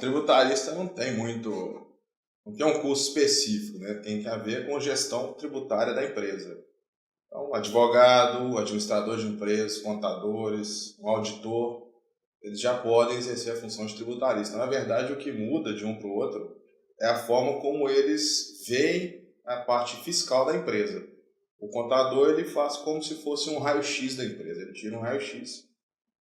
tributarista não tem um curso específico, né? Tem a ver com gestão tributária da empresa. Então, advogado, administrador de empresas, contadores, um auditor, eles já podem exercer a função de tributarista. Na verdade, o que muda de um para o outro é a forma como eles veem a parte fiscal da empresa. O contador ele faz como se fosse um raio-x da empresa, ele tira um raio-x.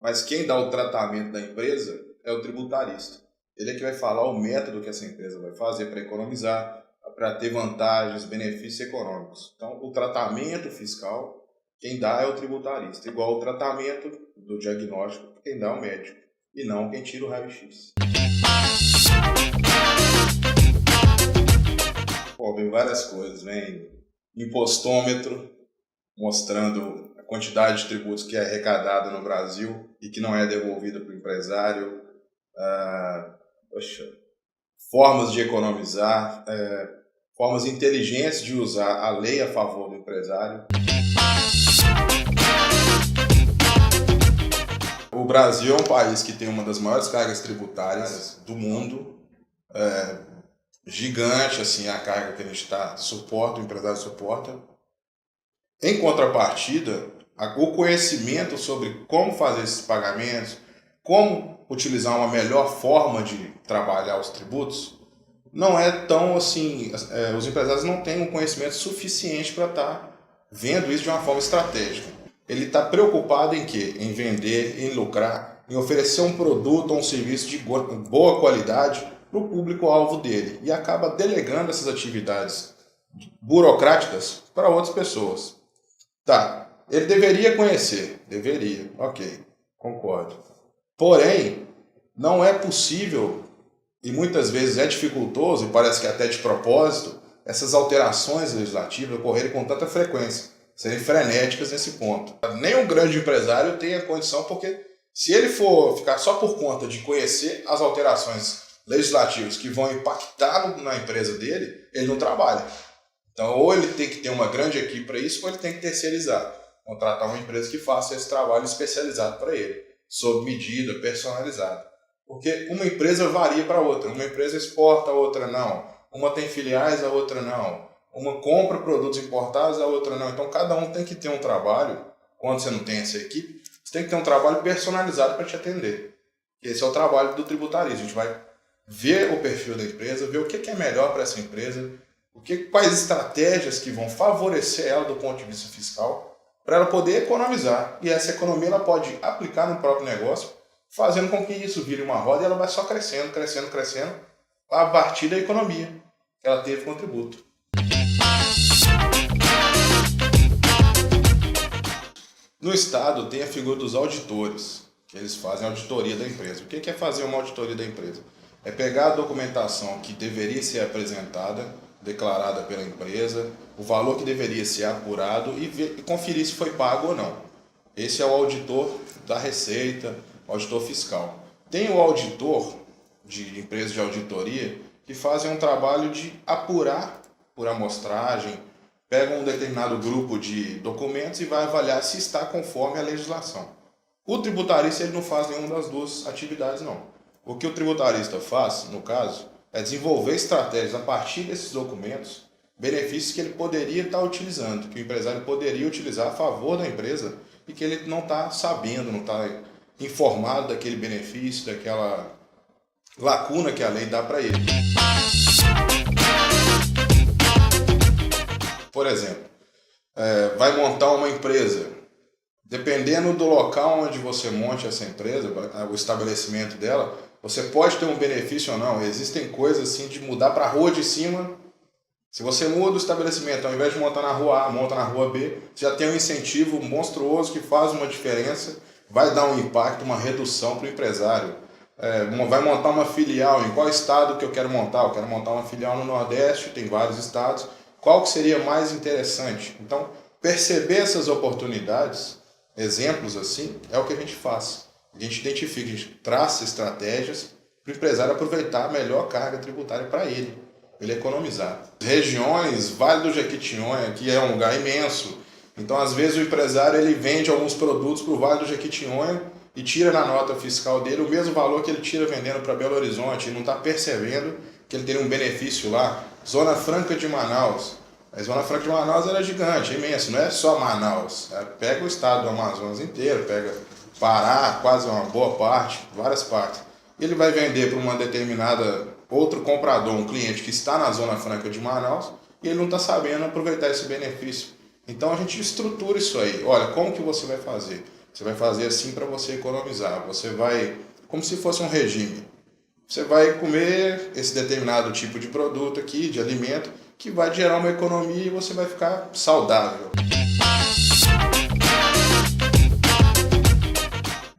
Mas quem dá o tratamento da empresa é o tributarista. Ele é que vai falar o método que essa empresa vai fazer para economizar, para ter vantagens, benefícios econômicos. Então, o tratamento fiscal, quem dá é o tributarista. Igual o tratamento do diagnóstico, quem dá é o médico. E não quem tira o raio-x. Bom, vem várias coisas. Vem impostômetro, mostrando a quantidade de tributos que é arrecadada no Brasil e que não é devolvida para o empresário. Formas de economizar, formas inteligentes de usar a lei a favor do empresário. O Brasil é um país que tem uma das maiores cargas tributárias do mundo, gigante assim, a carga que a gente suporta, o empresário suporta. Em contrapartida, o conhecimento sobre como fazer esses pagamentos, como utilizar uma melhor forma de trabalhar os tributos, não é tão assim, os empresários não têm um conhecimento suficiente para estar vendo isso de uma forma estratégica. Ele está preocupado em quê? Em vender, em lucrar, em oferecer um produto ou um serviço de boa qualidade para o público-alvo dele e acaba delegando essas atividades burocráticas para outras pessoas. Tá, ele deveria conhecer, ok, concordo. Porém, não é possível, e muitas vezes é dificultoso, e parece que até de propósito, essas alterações legislativas ocorrerem com tanta frequência, serem frenéticas nesse ponto. Nem um grande empresário tem a condição, porque se ele for ficar só por conta de conhecer as alterações legislativas que vão impactar na empresa dele, ele não trabalha. Então, ou ele tem que ter uma grande equipe para isso, ou ele tem que terceirizar, contratar uma empresa que faça esse trabalho especializado para ele, sob medida, personalizado. Porque uma empresa varia para outra. Uma empresa exporta, a outra não. Uma tem filiais, a outra não. Uma compra produtos importados, a outra não. Então, cada um tem que ter um trabalho, quando você não tem essa equipe, você tem que ter um trabalho personalizado para te atender. Esse é o trabalho do tributarista. A gente vai ver o perfil da empresa, ver o que é melhor para essa empresa, quais estratégias que vão favorecer ela do ponto de vista fiscal, para ela poder economizar. E essa economia ela pode aplicar no próprio negócio, fazendo com que isso vire uma roda e ela vai só crescendo, a partir da economia que ela teve com o tributo. No Estado tem a figura dos auditores, que eles fazem a auditoria da empresa. O que é fazer uma auditoria da empresa? É pegar a documentação que deveria ser apresentada, declarada pela empresa, o valor que deveria ser apurado e conferir se foi pago ou não. Esse é o auditor da Receita, auditor fiscal. Tem o auditor de empresas de auditoria que fazem um trabalho de apurar por amostragem, pega um determinado grupo de documentos e vai avaliar se está conforme a legislação. O tributarista ele não faz nenhuma das duas atividades, não. O que o tributarista faz, no caso, é desenvolver estratégias a partir desses documentos, benefícios que ele poderia estar utilizando, que o empresário poderia utilizar a favor da empresa e que ele não está sabendo, não está informado daquele benefício, daquela lacuna que a lei dá para ele. Por exemplo, vai montar uma empresa. Dependendo do local onde você monte essa empresa, o estabelecimento dela, você pode ter um benefício ou não. Existem coisas assim de mudar para a rua de cima. Se você muda o estabelecimento, ao invés de montar na rua A, monta na rua B, você já tem um incentivo monstruoso que faz uma diferença, vai dar um impacto, uma redução para o empresário. Vai montar uma filial, em qual estado que eu quero montar? Eu quero montar uma filial no Nordeste, tem vários estados. Qual que seria mais interessante? Então, perceber essas oportunidades, exemplos assim, é o que a gente faz. A gente identifica, a gente traça estratégias para o empresário aproveitar a melhor carga tributária para ele economizar. Regiões, Vale do Jequitinhonha, que é um lugar imenso, então às vezes o empresário ele vende alguns produtos para o Vale do Jequitinhonha e tira na nota fiscal dele o mesmo valor que ele tira vendendo para Belo Horizonte e não está percebendo que ele teria um benefício lá. Zona Franca de Manaus. A Zona Franca de Manaus era gigante, imenso, não é só Manaus. Pega o estado do Amazonas inteiro, pega Pará, quase uma boa parte, várias partes. Ele vai vender para uma determinada outro comprador, um cliente que está na Zona Franca de Manaus, e ele não está sabendo aproveitar esse benefício. Então a gente estrutura isso aí. Olha, como que você vai fazer? Você vai fazer assim para você economizar. Você vai, como se fosse um regime. Você vai comer esse determinado tipo de produto aqui, de alimento, que vai gerar uma economia e você vai ficar saudável.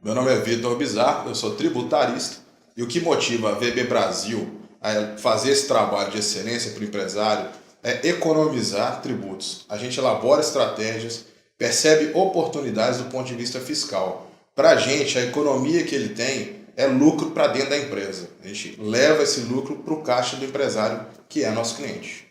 Meu nome é Vitor Bizarro, eu sou tributarista e o que motiva a VB Brasil a fazer esse trabalho de excelência para o empresário é economizar tributos. A gente elabora estratégias, percebe oportunidades do ponto de vista fiscal. Para a gente, a economia que ele tem é lucro para dentro da empresa. A gente leva esse lucro para o caixa do empresário, que é nosso cliente.